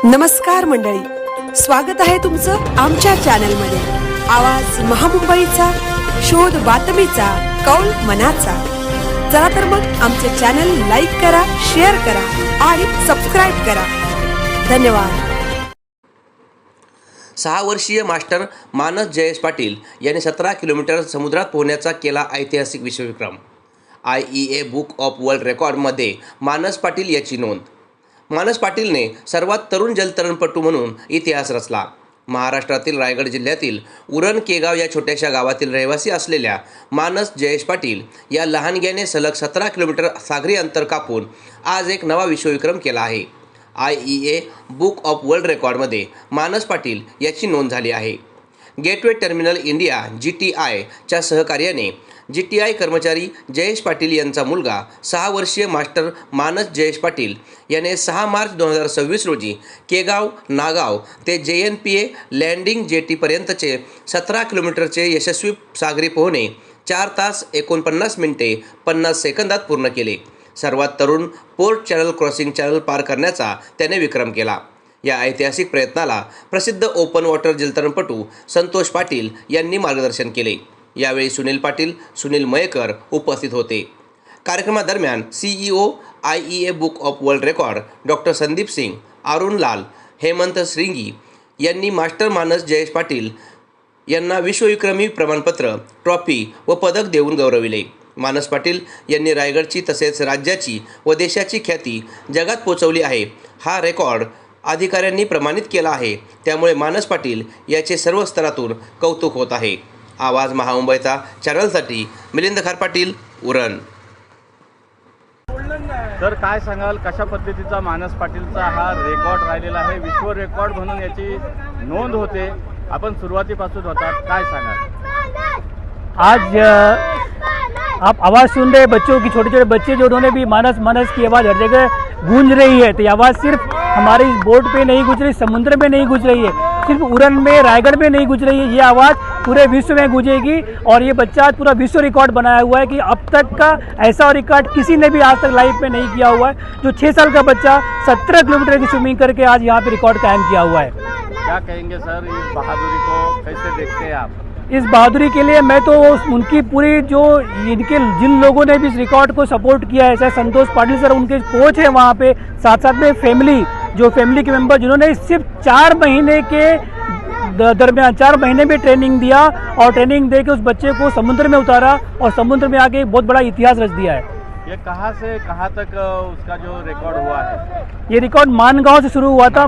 नमस्कार मंडळी, स्वागत आहे तुमचं आमच्या चॅनलमध्ये। आवाज महामुंबईचा, शोध बातमीचा, कौल मनाचा। चला तर मग आमचे चॅनल लाईक करा, शेअर करा आणि सबस्क्राइब करा। धन्यवाद। 6 वर्षीय मास्टर मानस जयेश पाटील यांनी 17 किलोमीटर समुद्रात पोहण्याचा केला ऐतिहासिक विश्वविक्रम। IEA बुक ऑफ वर्ल्ड रेकॉर्डमध्ये मानस पाटील याची नोंद। मानस पाटीलने सर्वात तरुण जलतरणपटू म्हणून इतिहास रचला। महाराष्ट्रातील रायगड जिल्ह्यातील उरण केगाव या छोट्याशा गावातील रहिवासी असलेल्या मानस जयेश पाटील या लहानग्याने सलग 17 किलोमीटर सागरी अंतर कापून आज एक नवा विश्वविक्रम केला आहे। IEA बुक ऑफ वर्ल्ड रेकॉर्डमध्ये मानस पाटील याची नोंद झाली आहे। गेटवे टर्मिनल इंडिया GTI च्या सहकार्याने GTI कर्मचारी जयेश पाटील यांचा मुलगा 6 वर्षीय मास्टर मानस जयेश पाटील याने 6 मार्च 2026 रोजी केगाव नागाव ते JNPA लँडिंग जेटीपर्यंतचे 17 किलोमीटरचे यशस्वी सागरी पोहणे 4 तास 49 मिनिटे 50 सेकंदात पूर्ण केले। सर्वात तरुण पोर्ट चॅनल क्रॉसिंग चॅनल पार करण्याचा त्याने विक्रम केला। या ऐतिहासिक प्रयत्नाला प्रसिद्ध ओपन वॉटर जलतरणपटू संतोष पाटील यांनी मार्गदर्शन केले। यावेळी सुनील पाटील, सुनील मयेकर उपस्थित होते। कार्यक्रमादरम्यान CEO IEA book of world record doctor Sandeep Singh, Arun Lal, Hemant श्रींगी यांनी मास्टर मानस जयेश पाटील यांना विश्वविक्रमी प्रमाणपत्र, ट्रॉफी व पदक देऊन गौरविले। मानस पाटील यांनी रायगडची तसेच राज्याची व देशाची ख्याती जगात पोचवली आहे। हा रेकॉर्ड अधिकाऱ्यांनी प्रमाणित केला आहे, त्यामुळे मानस पाटील याचे सर्व स्तरातून कौतुक होत आहे। आवाज महामुंबईचा चॅनलसाठी मिलिंद खारपाटील, उरण। तर काय सांगाल, कशा पद्धतीचा मानस पाटीलचा हा रेकॉर्ड राहिलेला आहे, विश्व रेकॉर्ड म्हणून याची नोंद होते। आपण सुरुवातीपासून होता, काय सांगाल? आज आप आवाज़ सुन रहे बच्चों की, छोटे छोटे बच्चे जो, उन्होंने भी मानस मानस की आवाज़ हर जगह गूंज रही है। तो ये आवाज़ सिर्फ हमारी बोट पे नहीं गूंज रही, समुद्र में नहीं गूंज रही है, सिर्फ उरण में, रायगढ़ में नहीं गूंज रही है, ये आवाज़ पूरे विश्व में गूंजेगी। और ये बच्चा पूरा विश्व रिकॉर्ड बनाया हुआ है कि अब तक का ऐसा रिकॉर्ड किसी ने भी आज तक लाइफ में नहीं किया हुआ है। जो 6 साल का बच्चा 17 किलोमीटर की स्विमिंग करके आज यहाँ पे रिकॉर्ड कायम किया हुआ है। क्या कहेंगे सर, इस बहादुरी को कैसे देखते हैं आप? इस बहादुरी के लिए मैं तो उनकी पूरी जो इनके जिन लोगों ने भी इस रिकॉर्ड को सपोर्ट किया है, चाहे संतोष पाटिल सर उनके कोच हैं वहाँ पे, साथ साथ में फैमिली के मेंबर जिन्होंने सिर्फ 4 महीने के दरमियान 4 महीने में ट्रेनिंग दिया और ट्रेनिंग दे के उस बच्चे को समुद्र में उतारा और समुद्र में आके बहुत बड़ा इतिहास रच दिया है। ये कहाँ से कहाँ तक उसका जो रिकॉर्ड हुआ है? ये रिकॉर्ड मानगांव से शुरू हुआ था,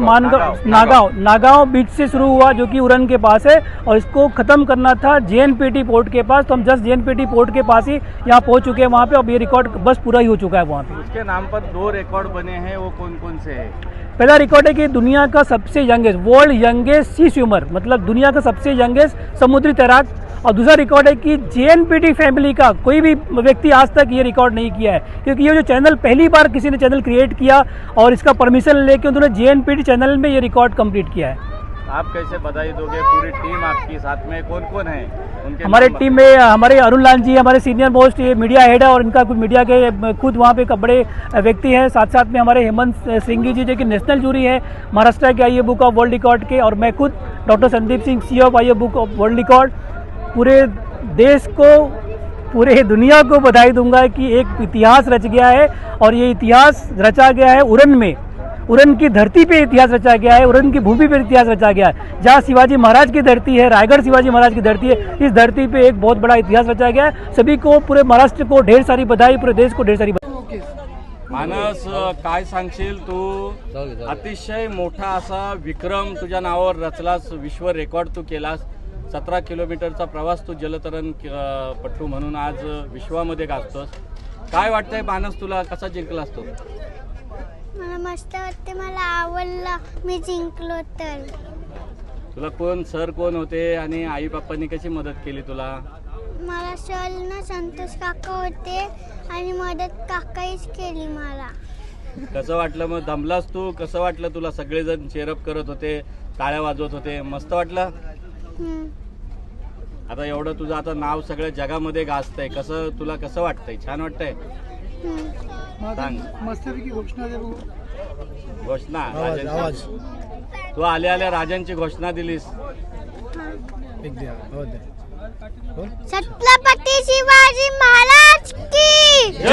नागांव बीच से शुरू हुआ जो कि उरण के पास है, और इसको ख़त्म करना था JNPT पोर्ट के पास। तो हम जस्ट JNPT पोर्ट के पास ही यहाँ पहुँच चुके हैं वहाँ पे। अब ये रिकॉर्ड बस पूरा ही हो चुका है वहाँ पे। उसके नाम पर 2 रिकॉर्ड बने हैं, वो कौन कौन से हैं? पहला रिकॉर्ड है कि दुनिया का सबसे youngest, world youngest sea swimmer, मतलब दुनिया का सबसे यंगेस्ट समुद्री तैराक। और दूसरा रिकॉर्ड है कि JNPT फैमिली का कोई भी व्यक्ति आज तक ये रिकॉर्ड नहीं किया है, क्योंकि ये जो चैनल पहली बार किसी ने चैनल क्रिएट किया और इसका परमिशन लेके उन्होंने JNPT चैनल में ये रिकॉर्ड कंप्लीट किया है। आप कैसे बधाई दोगे? पूरी टीम आपकी साथ में कौन कौन है? हमारे टीम में हमारे अरुण लाल जी हमारे सीनियर मोस्ट मीडिया हेड है और इनका कुछ मीडिया के खुद वहाँ पे बड़े व्यक्ति हैं। साथ साथ में हमारे हेमंत सिंह जी जो कि नेशनल जूरी है महाराष्ट्र के IEA book of world record के, और मैं खुद doctor Sandeep Singh CEO of IEA book of world record. पूरे देश को, पूरे दुनिया को बधाई दूंगा कि एक इतिहास रच गया है, और ये इतिहास रचा गया है उरण में। उरण की धरती पे इतिहास रचा गया है, उरण की भूमि पे इतिहास रचा गया है। जहाँ शिवाजी महाराज की धरती है, रायगढ़ शिवाजी महाराज की धरती है, इस धरती पे एक बहुत बड़ा इतिहास रचा गया है। सभी को, पूरे महाराष्ट्र को ढेर सारी बधाई, पूरे देश को ढेर सारी बधाई। मानस, काय सांगशील तू? अतिशय मोठा असा विक्रम तुझ्या नावावर रचलास, विश्व रेकॉर्ड तू केलास। 17 किलोमीटरचा प्रवास तू जलतरण पट्टू म्हणून आज विश्वामध्ये गाजतोस। काय वाटतंय मानस, तुला कसा जिंकलास तू? मला मस्त वाटते, मला आवडलं मी जिंकलो तर। तुला कोण सर कोण होते आणि आई बाप्पांनी कशी मदत केली तुला? मला सर ना संतोष काका होते आणि मदत काकाहीच केली मला। कसं वाटलं मग? दमलास तू? कसं वाटलं तुला? सगळेजण चेअरअप करत होते, टाळ्या वाजवत होते, मस्त वाटलं? आता एवढं तुझं आता नाव सगळ्या जगामध्ये गाजतंय, कसं तुला कसं वाटतंय? छान वाटतंय? सांग. मस्तपैकी घोषणा घोषणा तू आल्या आल्या राजांची घोषणा दिलीस. छत्रपती शिवाजी महाराज की